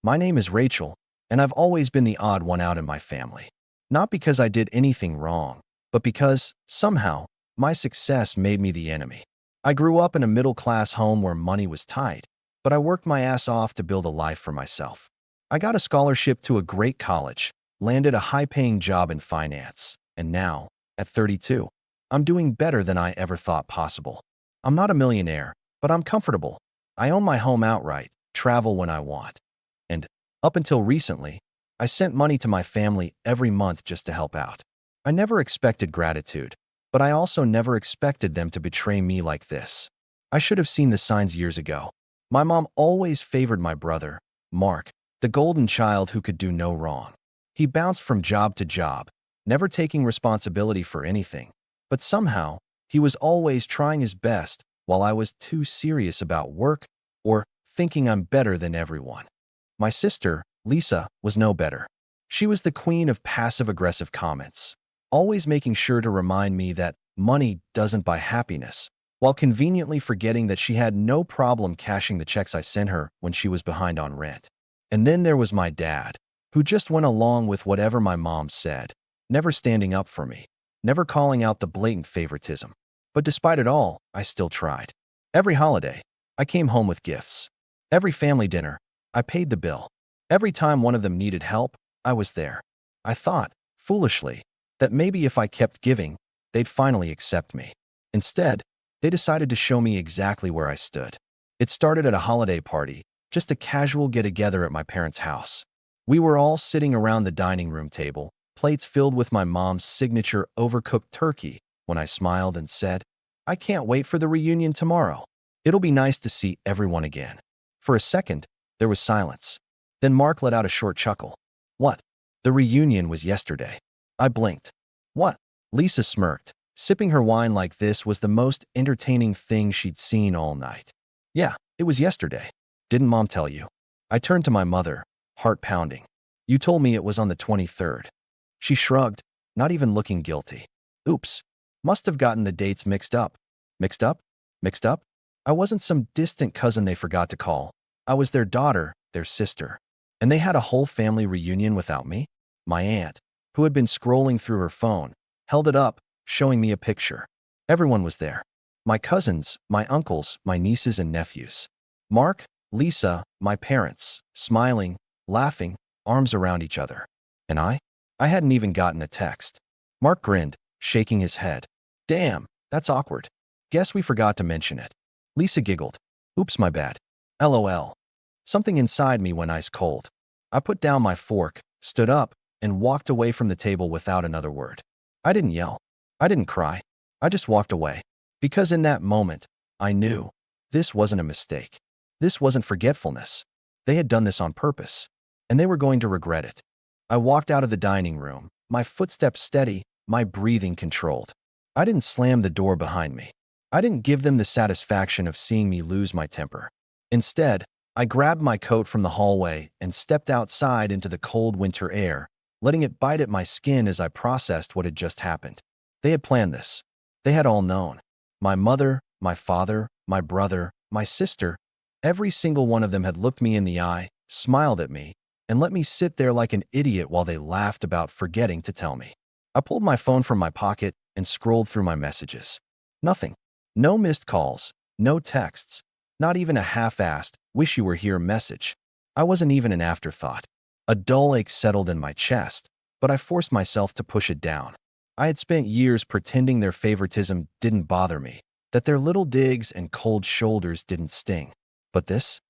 My name is Rachel, and I've always been the odd one out in my family. Not because I did anything wrong, but because, somehow, my success made me the enemy. I grew up in a middle-class home where money was tight, but I worked my ass off to build a life for myself. I got a scholarship to a great college, landed a high-paying job in finance, and now, at 32, I'm doing better than I ever thought possible. I'm not a millionaire, but I'm comfortable. I own my home outright, travel when I want. And, up until recently, I sent money to my family every month just to help out. I never expected gratitude, but I also never expected them to betray me like this. I should have seen the signs years ago. My mom always favored my brother, Mark, the golden child who could do no wrong. He bounced from job to job, never taking responsibility for anything, but somehow, he was always trying his best while I was too serious about work or thinking I'm better than everyone. My sister, Lisa, was no better. She was the queen of passive-aggressive comments, always making sure to remind me that money doesn't buy happiness, while conveniently forgetting that she had no problem cashing the checks I sent her when she was behind on rent. And then there was my dad, who just went along with whatever my mom said, never standing up for me, never calling out the blatant favoritism. But despite it all, I still tried. Every holiday, I came home with gifts. Every family dinner, I paid the bill. Every time one of them needed help, I was there. I thought, foolishly, that maybe if I kept giving, they'd finally accept me. Instead, they decided to show me exactly where I stood. It started at a holiday party, just a casual get-together at my parents' house. We were all sitting around the dining room table, plates filled with my mom's signature overcooked turkey, when I smiled and said, "I can't wait for the reunion tomorrow. It'll be nice to see everyone again." For a second, there was silence. Then Mark let out a short chuckle. "What? The reunion was yesterday." I blinked. "What?" Lisa smirked, sipping her wine like this was the most entertaining thing she'd seen all night. "Yeah, it was yesterday. Didn't Mom tell you?" I turned to my mother, heart pounding. "You told me it was on the 23rd. She shrugged, not even looking guilty. "Oops. Must have gotten the dates mixed up." Mixed up? Mixed up? I wasn't some distant cousin they forgot to call. I was their daughter, their sister. And they had a whole family reunion without me? My aunt, who had been scrolling through her phone, held it up, showing me a picture. Everyone was there. My cousins, my uncles, my nieces and nephews. Mark, Lisa, my parents, smiling, laughing, arms around each other. And I hadn't even gotten a text. Mark grinned, shaking his head. "Damn, that's awkward. Guess we forgot to mention it." Lisa giggled. "Oops, my bad. LOL. Something inside me went ice cold. I put down my fork, stood up, and walked away from the table without another word. I didn't yell. I didn't cry. I just walked away. Because in that moment, I knew this wasn't a mistake. This wasn't forgetfulness. They had done this on purpose, and they were going to regret it. I walked out of the dining room, my footsteps steady, my breathing controlled. I didn't slam the door behind me. I didn't give them the satisfaction of seeing me lose my temper. Instead, I grabbed my coat from the hallway and stepped outside into the cold winter air, letting it bite at my skin as I processed what had just happened. They had planned this. They had all known. My mother, my father, my brother, my sister, every single one of them had looked me in the eye, smiled at me, and let me sit there like an idiot while they laughed about forgetting to tell me. I pulled my phone from my pocket and scrolled through my messages. Nothing. No missed calls, no texts, not even a half-assed, "wish you were here" message. I wasn't even an afterthought. A dull ache settled in my chest, but I forced myself to push it down. I had spent years pretending their favoritism didn't bother me, that their little digs and cold shoulders didn't sting. But this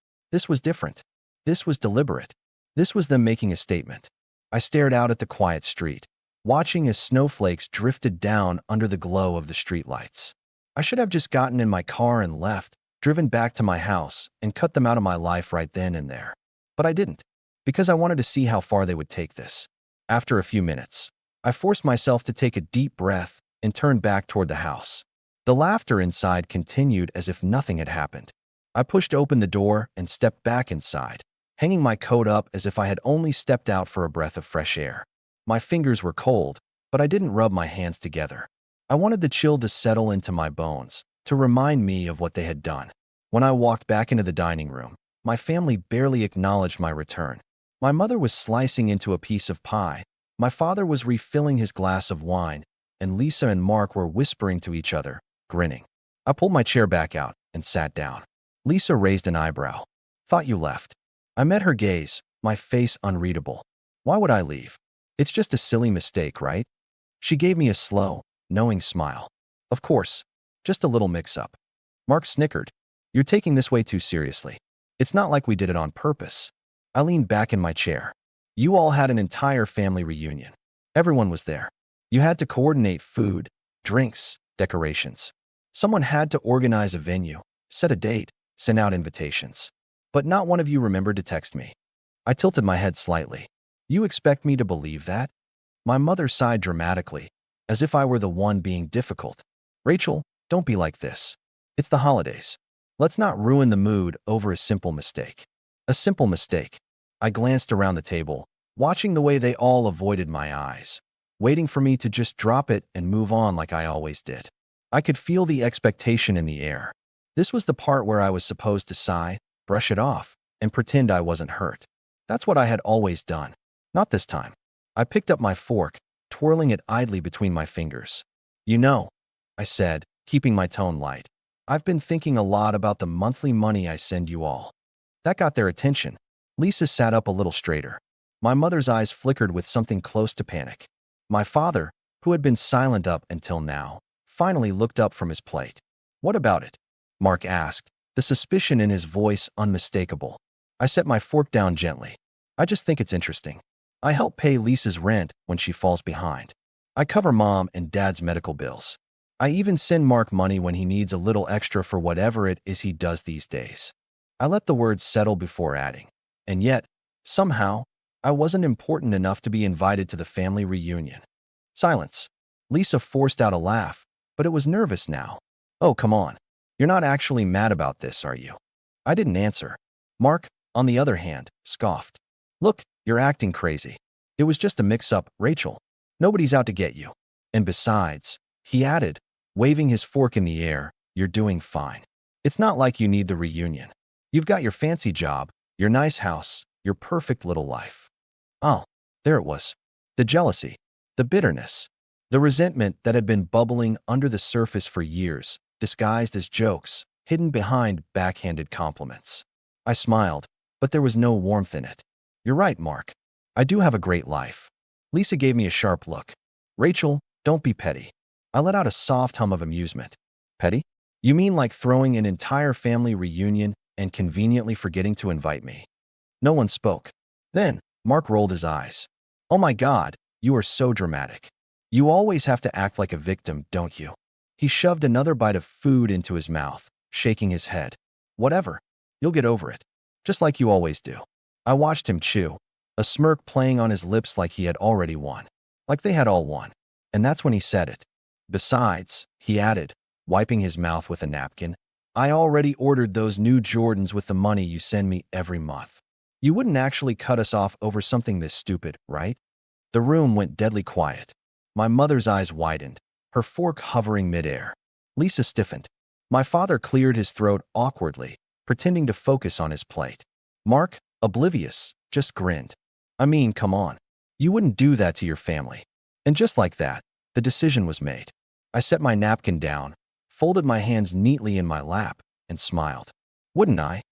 was different. This was deliberate. This was them making a statement. I stared out at the quiet street, watching as snowflakes drifted down under the glow of the streetlights. I should have just gotten in my car and left, driven back to my house, and cut them out of my life right then and there. But I didn't, because I wanted to see how far they would take this. After a few minutes, I forced myself to take a deep breath and turned back toward the house. The laughter inside continued as if nothing had happened. I pushed open the door and stepped back inside, hanging my coat up as if I had only stepped out for a breath of fresh air. My fingers were cold, but I didn't rub my hands together. I wanted the chill to settle into my bones, to remind me of what they had done. When I walked back into the dining room, My family barely acknowledged my return. My mother was slicing into a piece of pie. My father was refilling his glass of wine, and Lisa and Mark were whispering to each other, grinning. I pulled my chair back out and sat down. Lisa raised an eyebrow. Thought you left. I met her gaze, my face unreadable. Why would I leave? It's just a silly mistake, right? She gave me a slow, knowing smile. Of course, just a little mix-up. Mark snickered. You're taking this way too seriously. It's not like we did it on purpose. I leaned back in my chair. You all had an entire family reunion. Everyone was there. You had to coordinate food, drinks, decorations. Someone had to organize a venue, set a date, send out invitations. But not one of you remembered to text me. I tilted my head slightly. You expect me to believe that? My mother sighed dramatically, as if I were the one being difficult. Rachel, don't be like this. It's the holidays. Let's not ruin the mood over a simple mistake. A simple mistake. I glanced around the table, watching the way they all avoided my eyes, waiting for me to just drop it and move on like I always did. I could feel the expectation in the air. This was the part where I was supposed to sigh, brush it off, and pretend I wasn't hurt. That's what I had always done. Not this time. I picked up my fork, twirling it idly between my fingers. You know, I said, keeping my tone light, I've been thinking a lot about the monthly money I send you all. That got their attention. Lisa sat up a little straighter. My mother's eyes flickered with something close to panic. My father, who had been silent up until now, finally looked up from his plate. What about it? Mark asked, the suspicion in his voice unmistakable. I set my fork down gently. I just think it's interesting. I help pay Lisa's rent when she falls behind. I cover Mom and Dad's medical bills. I even send Mark money when he needs a little extra for whatever it is he does these days. I let the words settle before adding. And yet, somehow, I wasn't important enough to be invited to the family reunion. Silence. Lisa forced out a laugh, but it was nervous now. Oh, come on. You're not actually mad about this, are you? I didn't answer. Mark, on the other hand, scoffed. Look, you're acting crazy. It was just a mix-up, Rachel. Nobody's out to get you. And besides, he added, waving his fork in the air, you're doing fine. It's not like you need the reunion. You've got your fancy job, your nice house, your perfect little life. Oh, there it was. The jealousy, the bitterness, the resentment that had been bubbling under the surface for years, disguised as jokes, hidden behind backhanded compliments. I smiled, but there was no warmth in it. You're right, Mark. I do have a great life. Lisa gave me a sharp look. Rachel, don't be petty. I let out a soft hum of amusement. Petty? You mean like throwing an entire family reunion and conveniently forgetting to invite me? No one spoke. Then, Mark rolled his eyes. Oh my God, you are so dramatic. You always have to act like a victim, don't you? He shoved another bite of food into his mouth, shaking his head. Whatever. You'll get over it. Just like you always do. I watched him chew, a smirk playing on his lips like he had already won. Like they had all won. And that's when he said it. Besides, he added, wiping his mouth with a napkin, I already ordered those new Jordans with the money you send me every month. You wouldn't actually cut us off over something this stupid, right? The room went deadly quiet. My mother's eyes widened, her fork hovering midair. Lisa stiffened. My father cleared his throat awkwardly, pretending to focus on his plate. Mark, oblivious, just grinned. I mean, come on. You wouldn't do that to your family. And just like that, the decision was made. I set my napkin down, folded my hands neatly in my lap, and smiled. Wouldn't I?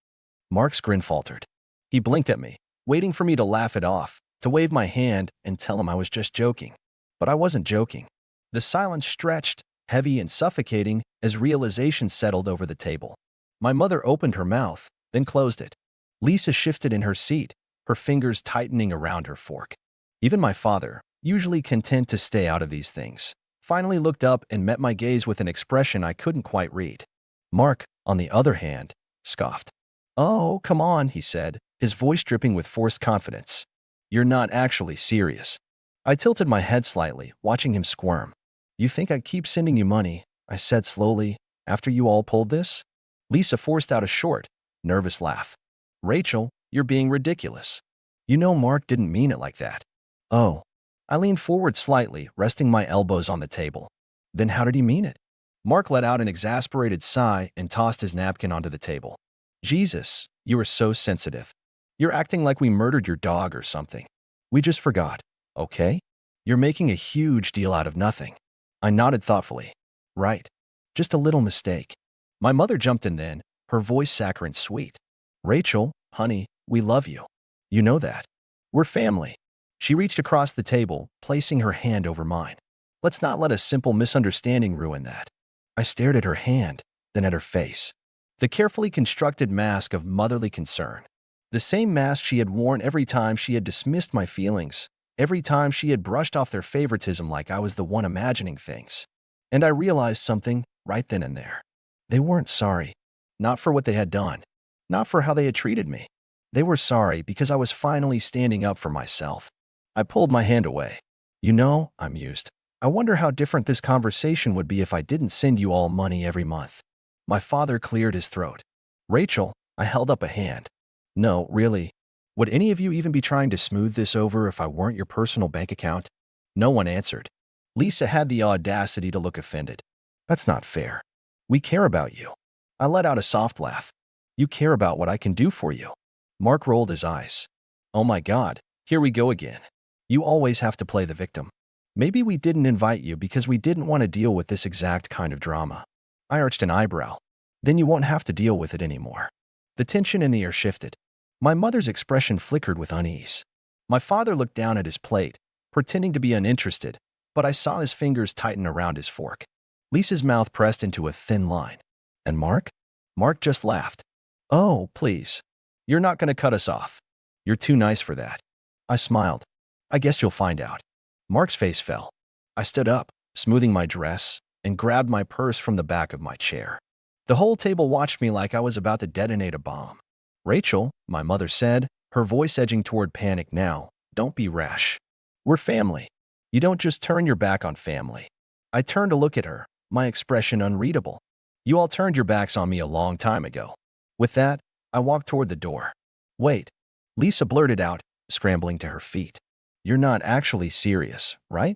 Mark's grin faltered. He blinked at me, waiting for me to laugh it off, to wave my hand and tell him I was just joking. But I wasn't joking. The silence stretched, heavy and suffocating, as realization settled over the table. My mother opened her mouth, then closed it. Lisa shifted in her seat, her fingers tightening around her fork. Even my father, usually content to stay out of these things, finally looked up and met my gaze with an expression I couldn't quite read. Mark, on the other hand, scoffed. Oh, come on, he said, his voice dripping with forced confidence. You're not actually serious. I tilted my head slightly, watching him squirm. You think I'd keep sending you money, I said slowly, after you all pulled this? Lisa forced out a short, nervous laugh. Rachel, you're being ridiculous. You know Mark didn't mean it like that. Oh. I leaned forward slightly, resting my elbows on the table. Then how did he mean it? Mark let out an exasperated sigh and tossed his napkin onto the table. Jesus, You are so sensitive. You're acting like we murdered your dog or something. We just forgot, okay? You're making a huge deal out of nothing. I nodded thoughtfully. Right. Just a little mistake. My mother jumped in then, her voice saccharine sweet. Rachel, honey, we love you. You know that. We're family. She reached across the table, placing her hand over mine. Let's not let a simple misunderstanding ruin that. I stared at her hand, then at her face. The carefully constructed mask of motherly concern. The same mask she had worn every time she had dismissed my feelings, every time she had brushed off their favoritism like I was the one imagining things. And I realized something right then and there. They weren't sorry. Not for what they had done. Not for how they had treated me. They were sorry because I was finally standing up for myself. I pulled my hand away. You know, I mused, I wonder how different this conversation would be if I didn't send you all money every month. My father cleared his throat. Rachel, I held up a hand. No, really. Would any of you even be trying to smooth this over if I weren't your personal bank account? No one answered. Lisa had the audacity to look offended. That's not fair. We care about you. I let out a soft laugh. You care about what I can do for you. Mark rolled his eyes. Oh my God, here we go again. You always have to play the victim. Maybe we didn't invite you because we didn't want to deal with this exact kind of drama. I arched an eyebrow. Then you won't have to deal with it anymore. The tension in the air shifted. My mother's expression flickered with unease. My father looked down at his plate, pretending to be uninterested, but I saw his fingers tighten around his fork. Lisa's mouth pressed into a thin line. And Mark? Mark just laughed. Oh, please. You're not going to cut us off. You're too nice for that. I smiled. I guess you'll find out. Mark's face fell. I stood up, smoothing my dress, and grabbed my purse from the back of my chair. The whole table watched me like I was about to detonate a bomb. Rachel, my mother said, her voice edging toward panic now, don't be rash. We're family. You don't just turn your back on family. I turned to look at her, my expression unreadable. You all turned your backs on me a long time ago. With that, I walked toward the door. Wait, Lisa blurted out, scrambling to her feet. You're not actually serious, right?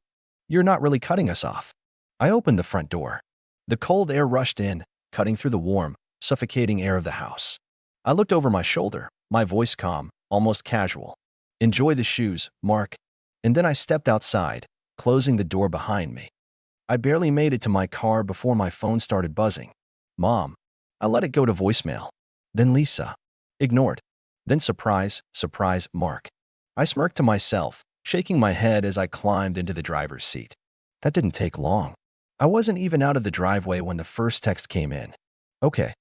You're not really cutting us off. I opened the front door. The cold air rushed in, cutting through the warm, suffocating air of the house. I looked over my shoulder, my voice calm, almost casual. Enjoy the shoes, Mark. And then I stepped outside, closing the door behind me. I barely made it to my car before my phone started buzzing. Mom. I let it go to voicemail. Then Lisa. Ignored. Then surprise, Mark. I smirked to myself, shaking my head as I climbed into the driver's seat. That didn't take long. I wasn't even out of the driveway when the first text came in. Okay,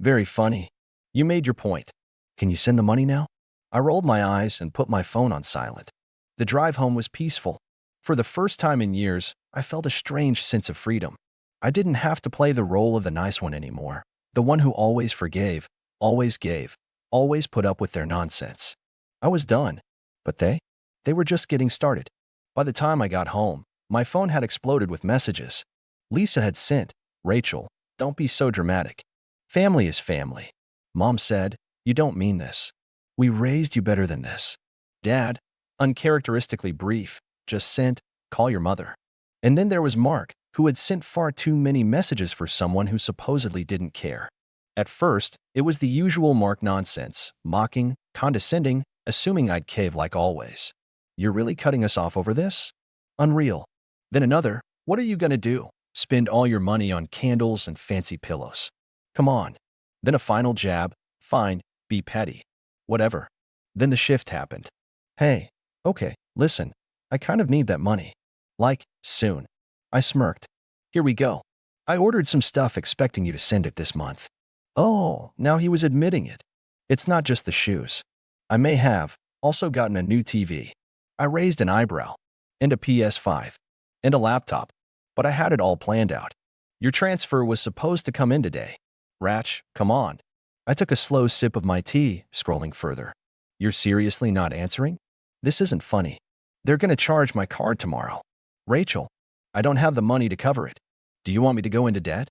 very funny. You made your point. Can you send the money now? I rolled my eyes and put my phone on silent. The drive home was peaceful. For the first time in years, I felt a strange sense of freedom. I didn't have to play the role of the nice one anymore, the one who always forgave, always gave, always put up with their nonsense. I was done, but they were just getting started. By the time I got home, my phone had exploded with messages. Lisa had sent, Rachel, don't be so dramatic. Family is family. Mom said, you don't mean this. We raised you better than this. Dad, uncharacteristically brief, just sent, call your mother. And then there was Mark, who had sent far too many messages for someone who supposedly didn't care. At first, it was the usual Mark nonsense, mocking, condescending, assuming I'd cave like always. You're really cutting us off over this? Unreal. Then another, what are you gonna do? Spend all your money on candles and fancy pillows. Come on. Then a final jab, fine, be petty. Whatever. Then the shift happened. Hey, okay, listen, I kind of need that money. Like, soon. I smirked. Here we go. I ordered some stuff expecting you to send it this month. Oh, now he was admitting it. It's not just the shoes. I may have also gotten a new TV. I raised an eyebrow. And a PS5. And a laptop. But I had it all planned out. Your transfer was supposed to come in today. Ratch, come on. I took a slow sip of my tea, scrolling further. You're seriously not answering? This isn't funny. They're gonna charge my card tomorrow. Rachel, I don't have the money to cover it. Do you want me to go into debt?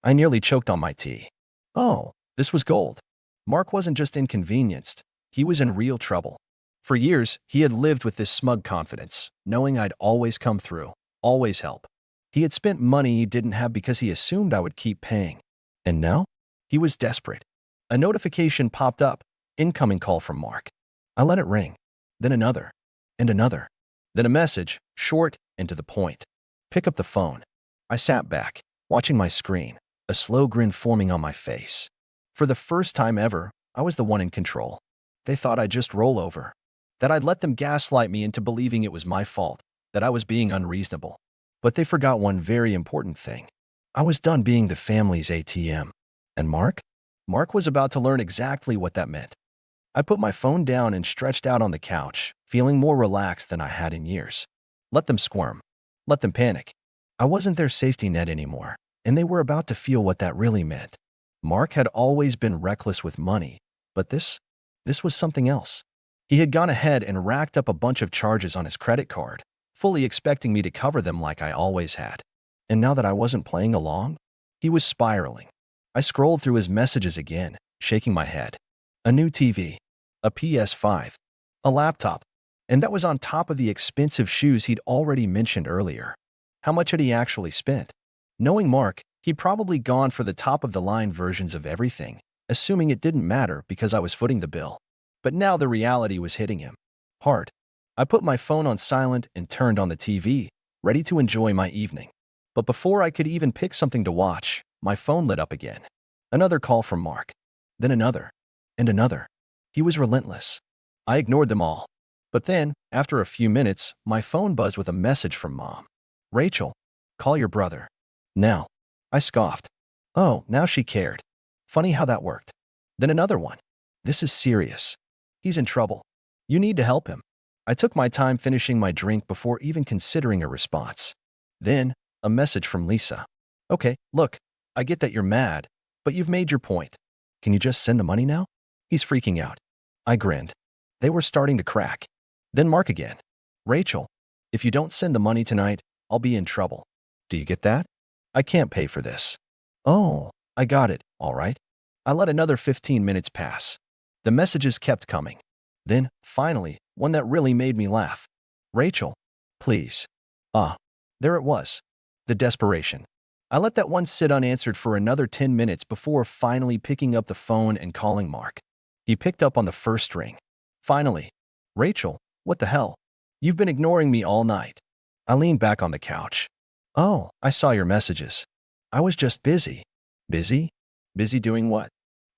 I nearly choked on my tea. Oh, this was gold. Mark wasn't just inconvenienced. He was in real trouble. For years, he had lived with this smug confidence, knowing I'd always come through, always help. He had spent money he didn't have because he assumed I would keep paying. And now? He was desperate. A notification popped up. Incoming call from Mark. I let it ring. Then another. And another. Then a message, short and to the point. Pick up the phone. I sat back, watching my screen, a slow grin forming on my face. For the first time ever, I was the one in control. They thought I'd just roll over. That I'd let them gaslight me into believing it was my fault, that I was being unreasonable. But they forgot one very important thing. I was done being the family's ATM. And Mark? Mark was about to learn exactly what that meant. I put my phone down and stretched out on the couch, feeling more relaxed than I had in years. Let them squirm. Let them panic. I wasn't their safety net anymore, and they were about to feel what that really meant. Mark had always been reckless with money, but this was something else. He had gone ahead and racked up a bunch of charges on his credit card, fully expecting me to cover them like I always had. And now that I wasn't playing along, he was spiraling. I scrolled through his messages again, shaking my head. A new TV, a PS5, a laptop, and that was on top of the expensive shoes he'd already mentioned earlier. How much had he actually spent? Knowing Mark, he'd probably gone for the top-of-the-line versions of everything, assuming it didn't matter because I was footing the bill. But now the reality was hitting him hard. I put my phone on silent and turned on the TV, ready to enjoy my evening. But before I could even pick something to watch, my phone lit up again. Another call from Mark. Then another. And another. He was relentless. I ignored them all. But then, after a few minutes, my phone buzzed with a message from Mom. Rachel, call your brother. Now. I scoffed. Oh, now she cared. Funny how that worked. Then another one. This is serious. He's in trouble. You need to help him. I took my time finishing my drink before even considering a response. Then, a message from Lisa. Okay, look, I get that you're mad, but you've made your point. Can you just send the money now? He's freaking out. I grinned. They were starting to crack. Then Mark again. Rachel, if you don't send the money tonight, I'll be in trouble. Do you get that? I can't pay for this. Oh, I got it, all right. I let another 15 minutes pass. The messages kept coming. Then, finally, one that really made me laugh. Rachel, please. There it was. The desperation. I let that one sit unanswered for another 10 minutes before finally picking up the phone and calling Mark. He picked up on the first ring. Finally. Rachel, what the hell? You've been ignoring me all night. I leaned back on the couch. Oh, I saw your messages. I was just busy. Busy? Busy doing what?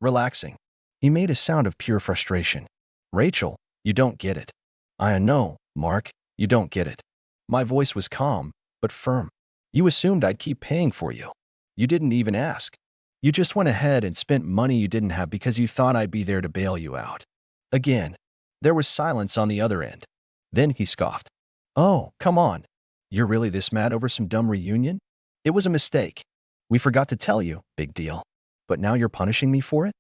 Relaxing. He made a sound of pure frustration. Rachel, you don't get it. I know, Mark, you don't get it. My voice was calm, but firm. You assumed I'd keep paying for you. You didn't even ask. You just went ahead and spent money you didn't have because you thought I'd be there to bail you out. Again, there was silence on the other end. Then he scoffed. Oh, come on. You're really this mad over some dumb reunion? It was a mistake. We forgot to tell you, big deal. But now you're punishing me for it?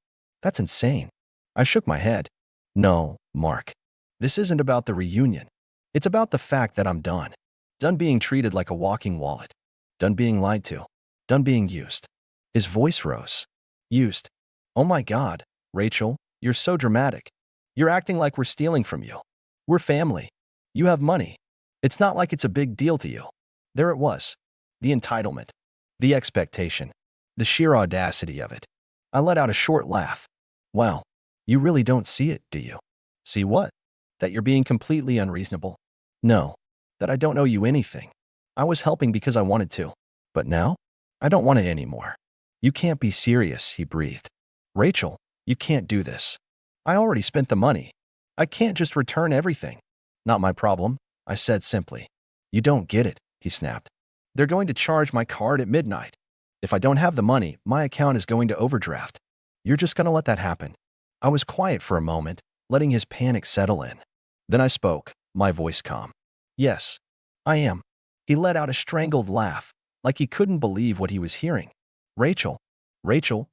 That's insane. I shook my head. No, Mark. This isn't about the reunion. It's about the fact that I'm done. Done being treated like a walking wallet. Done being lied to. Done being used. His voice rose. Used. Oh my God, Rachel, you're so dramatic. You're acting like we're stealing from you. We're family. You have money. It's not like it's a big deal to you. There it was. The entitlement. The expectation. The sheer audacity of it. I let out a short laugh. Wow, you really don't see it, do you? See what? That you're being completely unreasonable. No, that I don't owe you anything. I was helping because I wanted to. But now, I don't want it anymore. You can't be serious, he breathed. Rachel, you can't do this. I already spent the money. I can't just return everything. Not my problem, I said simply. You don't get it, he snapped. They're going to charge my card at midnight. If I don't have the money, my account is going to overdraft. You're just going to let that happen. I was quiet for a moment, letting his panic settle in. Then I spoke, my voice calm. Yes, I am. He let out a strangled laugh, like he couldn't believe what he was hearing. Rachel,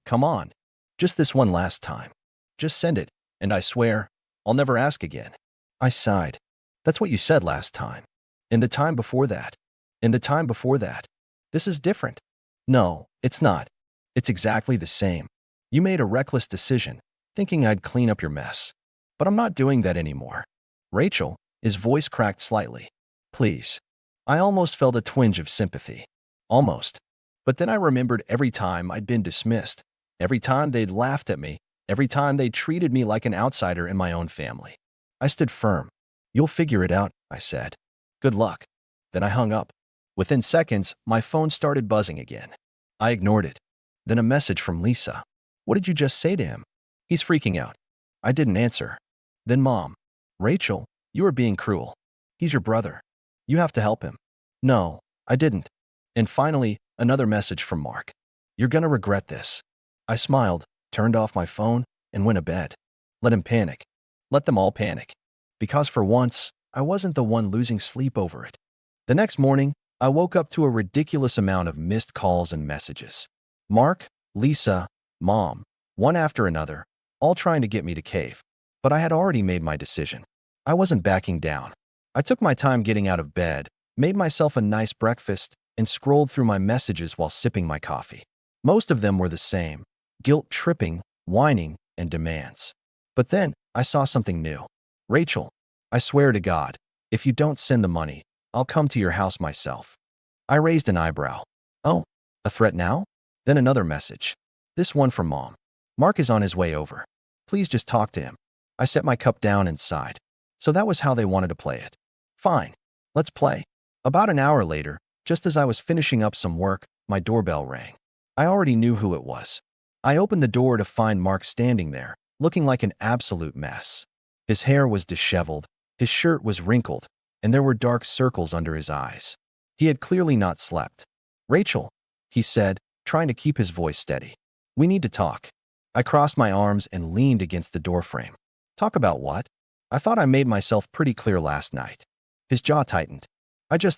come on. Just this one last time. Just send it, and I swear, I'll never ask again. I sighed. That's what you said last time. And the time before that. And the time before that. This is different. No, it's not. It's exactly the same. You made a reckless decision, thinking I'd clean up your mess. But I'm not doing that anymore. Rachel, his voice cracked slightly. Please. I almost felt a twinge of sympathy. Almost. But then I remembered every time I'd been dismissed, every time they'd laughed at me, Every time they treated me like an outsider in my own family. I stood firm. "You'll figure it out," I said. "Good luck." Then I hung up. Within seconds, my phone started buzzing again. I ignored it. Then a message from Lisa. "What did you just say to him?" "He's freaking out." I didn't answer. Then Mom. "Rachel, you are being cruel. He's your brother. You have to help him." No, I didn't. And finally, another message from Mark. "You're gonna regret this." I smiled, turned off my phone, and went to bed. Let him panic. Let them all panic. Because for once, I wasn't the one losing sleep over it. The next morning, I woke up to a ridiculous amount of missed calls and messages. Mark, Lisa, Mom, one after another, all trying to get me to cave. But I had already made my decision. I wasn't backing down. I took my time getting out of bed, made myself a nice breakfast, and scrolled through my messages while sipping my coffee. Most of them were the same: guilt-tripping, whining, and demands. But then, I saw something new. "Rachel, I swear to God, if you don't send the money, I'll come to your house myself." I raised an eyebrow. "Oh, a threat now?" Then another message. This one from Mom. "Mark is on his way over. Please just talk to him." I set my cup down and sighed. So that was how they wanted to play it. Fine, let's play. About an hour later, just as I was finishing up some work, my doorbell rang. I already knew who it was. I opened the door to find Mark standing there, looking like an absolute mess. His hair was disheveled, his shirt was wrinkled, and there were dark circles under his eyes. He had clearly not slept. "Rachel," he said, trying to keep his voice steady. "We need to talk." I crossed my arms and leaned against the doorframe. "Talk about what?" "I thought I made myself pretty clear last night." His jaw tightened.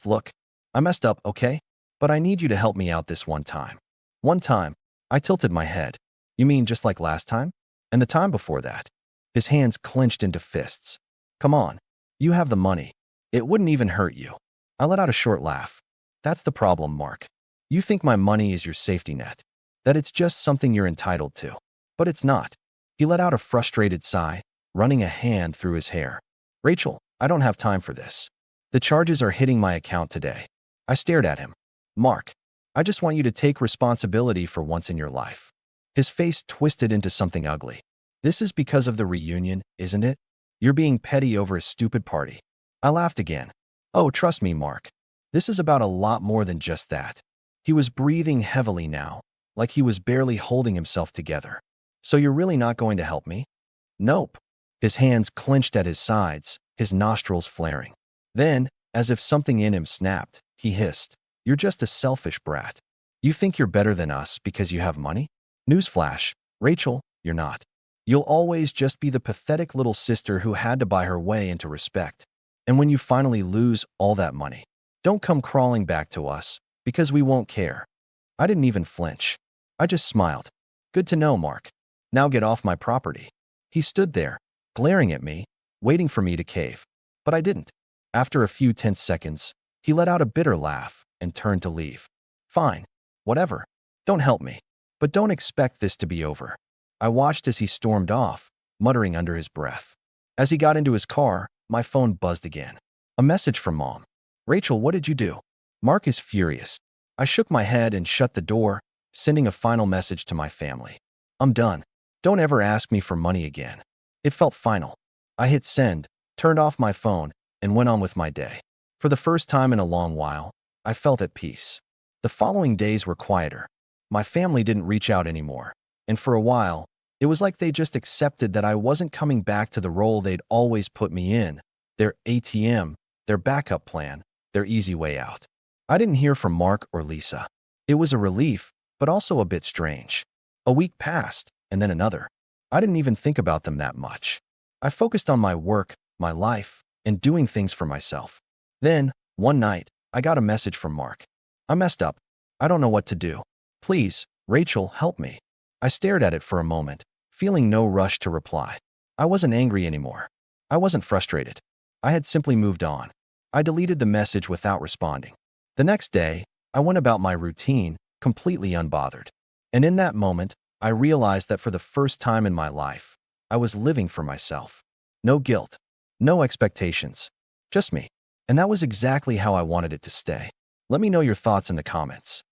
Look, I messed up, okay? But I need you to help me out this one time." "One time?" I tilted my head. "You mean just like last time? And the time before that?" His hands clenched into fists. "Come on. You have the money. It wouldn't even hurt you." I let out a short laugh. "That's the problem, Mark. You think my money is your safety net. That it's just something you're entitled to. But it's not." He let out a frustrated sigh, running a hand through his hair. "Rachel, I don't have time for this. The charges are hitting my account today." I stared at him. "Mark, I just want you to take responsibility for once in your life." His face twisted into something ugly. "This is because of the reunion, isn't it? You're being petty over a stupid party." I laughed again. "Oh, trust me, Mark. This is about a lot more than just that." He was breathing heavily now, like he was barely holding himself together. "So you're really not going to help me?" "Nope." His hands clenched at his sides, his nostrils flaring. Then, as if something in him snapped, he hissed, "You're just a selfish brat. You think you're better than us because you have money? Newsflash, Rachel, you're not. You'll always just be the pathetic little sister who had to buy her way into respect. And when you finally lose all that money, don't come crawling back to us, because we won't care." I didn't even flinch. I just smiled. "Good to know, Mark. Now get off my property." He stood there, glaring at me, waiting for me to cave. But I didn't. After a few tense seconds, he let out a bitter laugh and turned to leave. "Fine. Whatever. Don't help me. But don't expect this to be over." I watched as he stormed off, muttering under his breath. As he got into his car, my phone buzzed again. A message from Mom. "Rachel, what did you do?" "Mark is furious." I shook my head and shut the door, sending a final message to my family. "I'm done. Don't ever ask me for money again." It felt final. I hit send, turned off my phone, and went on with my day. For the first time in a long while, I felt at peace. The following days were quieter. My family didn't reach out anymore, and for a while, it was like they just accepted that I wasn't coming back to the role they'd always put me in, their ATM, their backup plan, their easy way out. I didn't hear from Mark or Lisa. It was a relief, but also a bit strange. A week passed, and then another. I didn't even think about them that much. I focused on my work, my life, and doing things for myself. Then, one night, I got a message from Mark. "I messed up. I don't know what to do. Please, Rachel, help me." I stared at it for a moment, feeling no rush to reply. I wasn't angry anymore. I wasn't frustrated. I had simply moved on. I deleted the message without responding. The next day, I went about my routine, completely unbothered. And in that moment, I realized that for the first time in my life, I was living for myself. No guilt. No expectations. Just me. And that was exactly how I wanted it to stay. Let me know your thoughts in the comments.